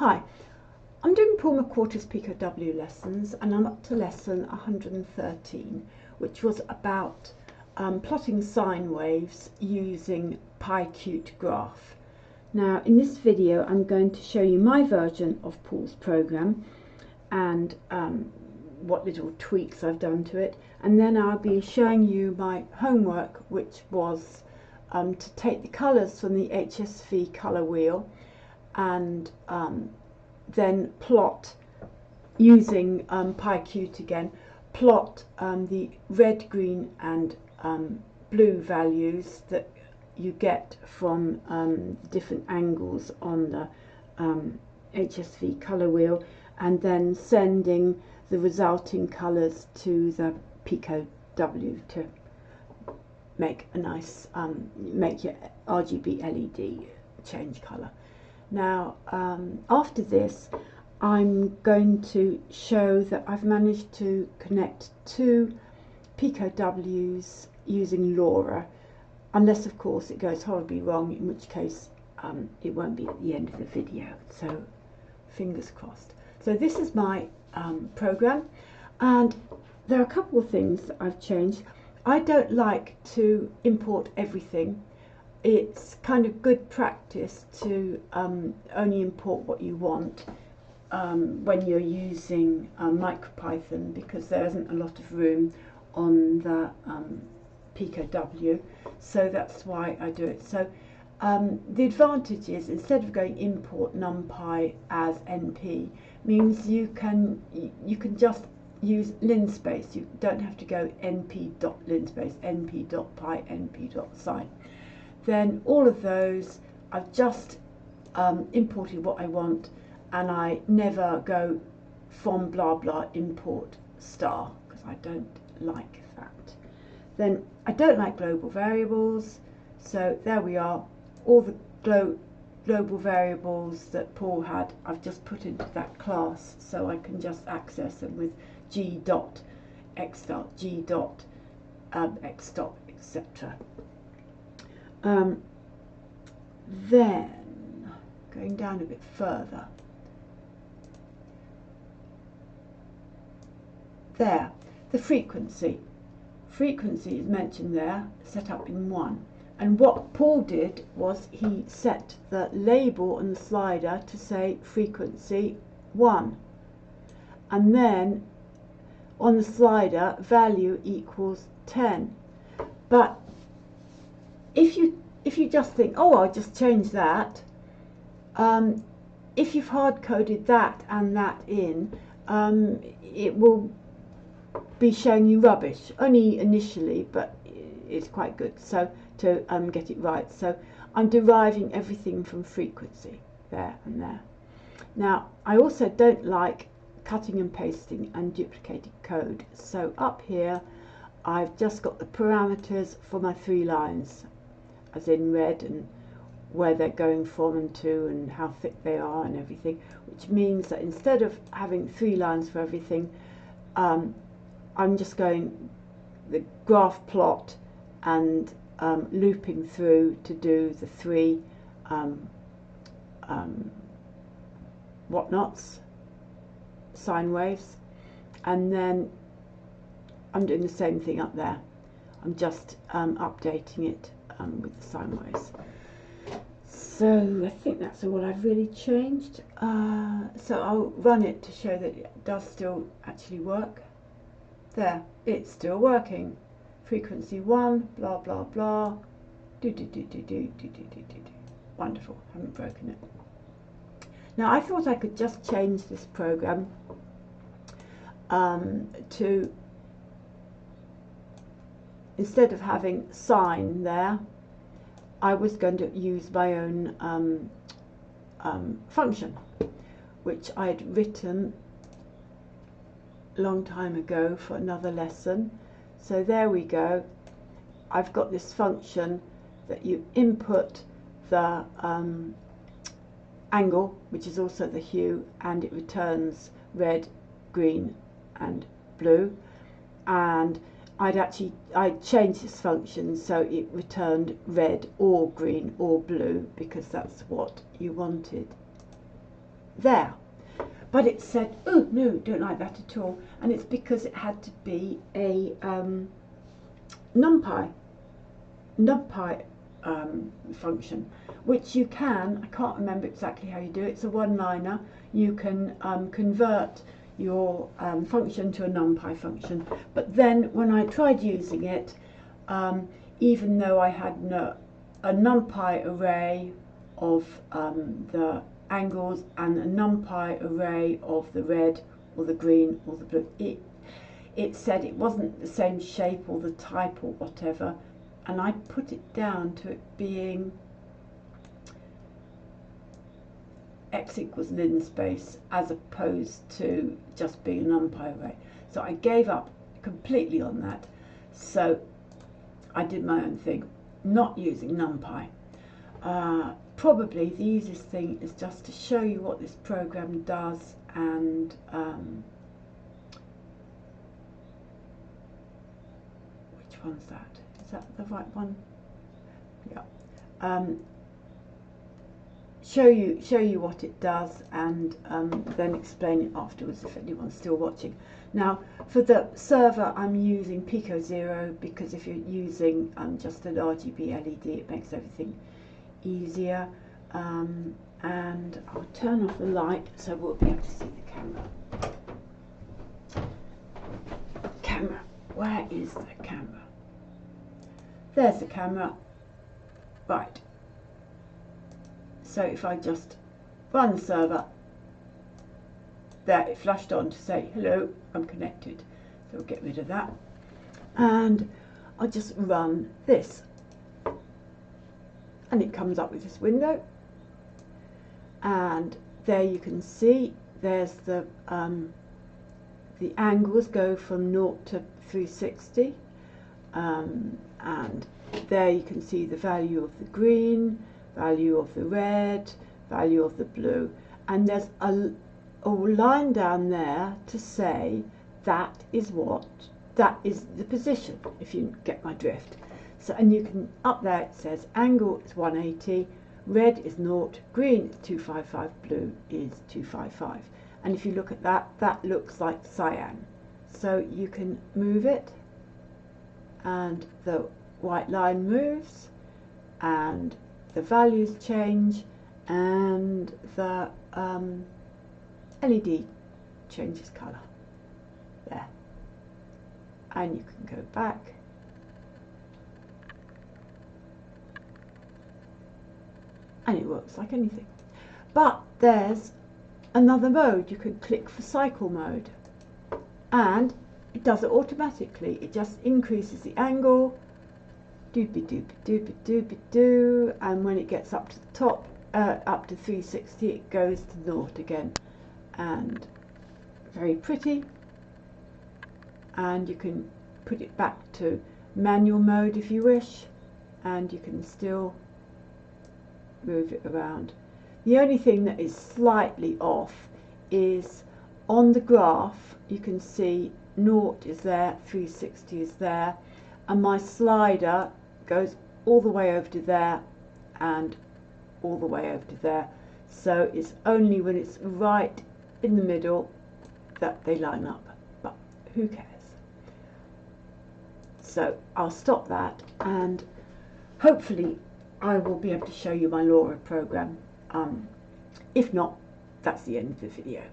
Hi, I'm doing Paul McWhorter's Pico W lessons, and I'm up to lesson 113, which was about plotting sine waves using pyqtgraph. Now, in this video, I'm going to show you my version of Paul's program and what little tweaks I've done to it, and then I'll be showing you my homework, which was to take the colours from the HSV colour wheel and then plot using pyqt again, plot the red, green and blue values that you get from different angles on the HSV colour wheel, and then sending the resulting colours to the Pico W to make a nice make your RGB LED change colour. Now after this, I'm going to show that I've managed to connect two Pico Ws using LoRa, unless of course it goes horribly wrong, in which case it won't be at the end of the video, so fingers crossed. So this is my program, and there are a couple of things that I've changed. I don't like to import everything. It's kind of good practice to only import what you want when you're using MicroPython, because there isn't a lot of room on the Pico W, so that's why I do it. So the advantage is, instead of going import numpy as np, means you can just use linspace. You don't have to go np.linspace, np.py, np.sine. Then all of those, I've just imported what I want, and I never go from blah blah import star, because I don't like that. Then I don't like global variables, so there we are. All the global variables that Paul had, I've just put into that class, so I can just access them with g.xstart, g.xstop, etc. Then going down a bit further, there, the frequency is mentioned there, set up in 1. And what Paul did was he set the label on the slider to say frequency 1, and then on the slider value equals 10. But if you just think, oh, I'll just change that, if you've hard-coded that and that in, it will be showing you rubbish, only initially, but it's quite good so to get it right. So I'm deriving everything from frequency there and there. Now I also don't like cutting and pasting and duplicating code, so up here I've just got the parameters for my 3 lines, as in red, and where they're going from and to, and how thick they are and everything, which means that instead of having 3 lines for everything, I'm just going the graph plot and looping through to do the 3 whatnots, sine waves, and then I'm doing the same thing up there. I'm just updating it with the sine waves. So I think that's all I've really changed. So I'll run it to show that it does still actually work. There, it's still working. Frequency 1, blah blah blah. Wonderful, haven't broken it. Now I thought I could just change this program to, instead of having sine there, I was going to use my own function, which I'd written a long time ago for another lesson. So there we go. I've got this function that you input the angle, which is also the hue, and it returns red, green and blue. And I'd changed this function so it returned red or green or blue, because that's what you wanted. there. But it said, oh no, don't like that at all, and it's because it had to be a NumPy function, which you can, I can't remember exactly how you do it, it's a one-liner. You can convert your function to a NumPy function, but then when I tried using it, even though I had a NumPy array of the angles and a NumPy array of the red or the green or the blue, it said it wasn't the same shape or the type or whatever, and I put it down to it being x equals linspace as opposed to just being a NumPy array. So I gave up completely on that, so I did my own thing, not using NumPy. Probably the easiest thing is just to show you what this program does, and which one's that? Is that the right one? Yeah. Show you what it does, and then explain it afterwards if anyone's still watching. Now, for the server, I'm using Pico 0 because if you're using just an RGB LED, it makes everything easier. And I'll turn off the light so we'll be able to see the camera. Where is the camera? There's the camera. Right. So if I just run the server, there it flashed on to say, hello, I'm connected. So we'll get rid of that. And I'll just run this. And it comes up with this window. And there you can see there's the angles go from 0 to 360. And there you can see the value of the green, value of the red, value of the blue, and there's a line down there to say that is the position, if you get my drift. So, and you can, up there it says angle is 180, red is 0, green is 255, blue is 255, and if you look at that, that looks like cyan. So you can move it, and the white line moves, and the values change, and the LED changes colour. There. And you can go back. And it works like anything. But there's another mode. You can click for cycle mode. And it does it automatically. It just increases the angle. Doopy doopy doopy doopy doo, and when it gets up to the top, up to 360, it goes to 0 again, and very pretty. And you can put it back to manual mode if you wish, and you can still move it around. The only thing that is slightly off is on the graph. You can see 0 is there, 360 is there, and my slider goes all the way over to there and all the way over to there. So it's only when it's right in the middle that they line up, but who cares? So I'll stop that, and hopefully I will be able to show you my LoRa program. If not, that's the end of the video.